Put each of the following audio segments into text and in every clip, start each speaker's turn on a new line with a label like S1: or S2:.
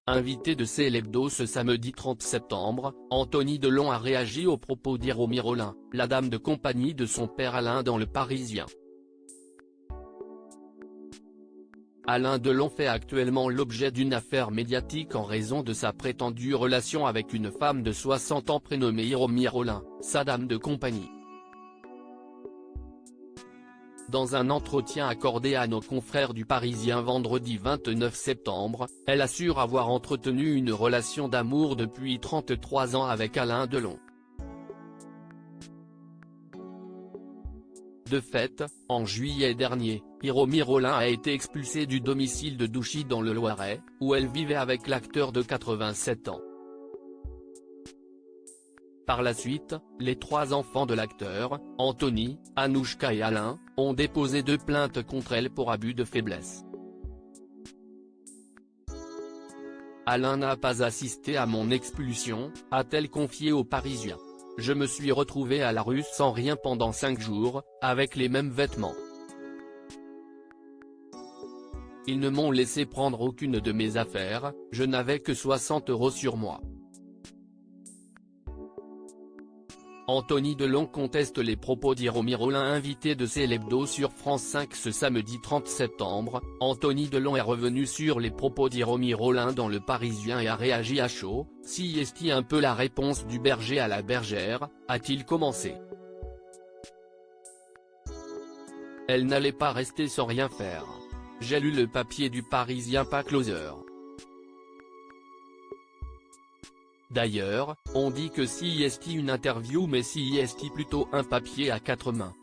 S1: Invité de CL Hebdo ce samedi 30 septembre, Anthony Delon a réagi aux propos d'Hiromi Rollin, la dame de compagnie de son père Alain dans Le Parisien. Alain Delon fait actuellement l'objet d'une affaire médiatique en raison de sa prétendue relation avec une femme de 60 ans prénommée Hiromi Rollin, sa dame de compagnie. Dans un entretien accordé à nos confrères du Parisien vendredi 29 septembre, elle assure avoir entretenu une relation d'amour depuis 33 ans avec Alain Delon. De fait, en juillet dernier, Hiromi Rollin a été expulsée du domicile de Douchy dans le Loiret, où elle vivait avec l'acteur de 87 ans. Par la suite, les trois enfants de l'acteur, Anthony, Anouchka et Alain, ont déposé 2 plaintes contre elle pour abus de faiblesse. Alain n'a pas assisté à mon expulsion, a-t-elle confié au Parisien. Je me suis retrouvée à la rue sans rien pendant 5 jours, avec les mêmes vêtements. Ils ne m'ont laissé prendre aucune de mes affaires, je n'avais que 60 € sur moi. Anthony Delon conteste les propos d'Hiromi Rollin, invité de CL Hebdo sur France 5 ce samedi 30 septembre. Anthony Delon est revenu sur les propos d'Hiromi Rollin dans Le Parisien et a réagi à chaud. Si est-il un peu la réponse du berger à la bergère, a-t-il commencé. Elle n'allait pas rester sans rien faire. J'ai lu le papier du Parisien, pas Closer. D'ailleurs, on dit que si est une interview mais si est plutôt un papier à 4 mains.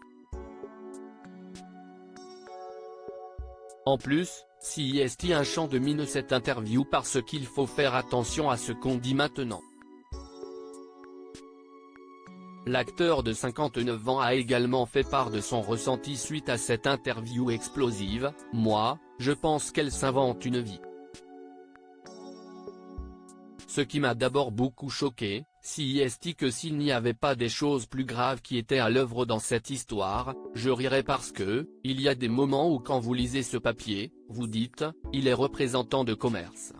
S1: En plus, si est un champ de mine cette interview parce qu'il faut faire attention à ce qu'on dit maintenant. L'acteur de 59 ans a également fait part de son ressenti suite à cette interview explosive. Moi, je pense qu'elle s'invente une vie. Ce qui m'a d'abord beaucoup choqué, si est que s'il n'y avait pas des choses plus graves qui étaient à l'œuvre dans cette histoire, je rirais parce que, il y a des moments où quand vous lisez ce papier, vous dites, il est représentant de commerce.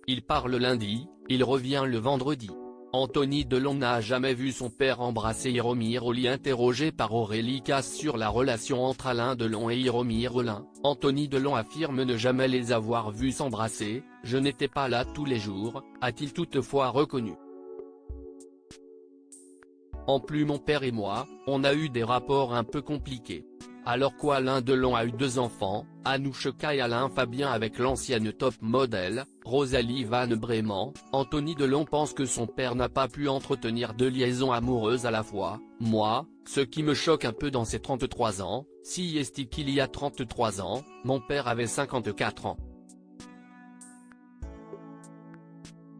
S1: Il part le lundi, il revient le vendredi. Anthony Delon n'a jamais vu son père embrasser Hiromi Rollin. Interrogé par Aurélie Casse sur la relation entre Alain Delon et Hiromi Rollin, Anthony Delon affirme ne jamais les avoir vus s'embrasser. Je n'étais pas là tous les jours, a-t-il toutefois reconnu. En plus mon père et moi, on a eu des rapports un peu compliqués. Alors quoi, Alain Delon a eu 2 enfants, Anouchka et Alain Fabien avec l'ancienne top modèle, Rosalie Van Bremen. Anthony Delon pense que son père n'a pas pu entretenir 2 liaisons amoureuses à la fois. Moi, ce qui me choque un peu dans ses 33 ans, si est qu'il y a 33 ans, mon père avait 54 ans.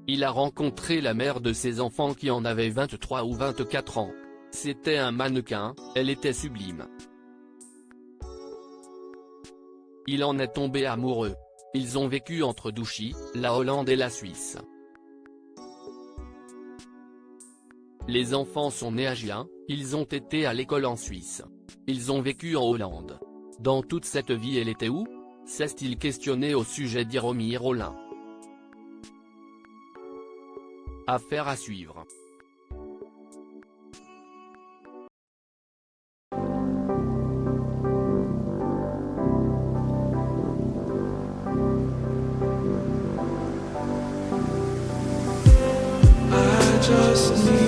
S1: Il a rencontré la mère de ses enfants qui en avait 23 ou 24 ans. C'était un mannequin, elle était sublime. Il en est tombé amoureux. Ils ont vécu entre Douchy, la Hollande et la Suisse. Les enfants sont nés à Gien, ils ont été à l'école en Suisse. Ils ont vécu en Hollande. Dans toute cette vie elle était où? S'est-il questionné au sujet d'Hiromi Rollin. Affaire à suivre.
S2: Just need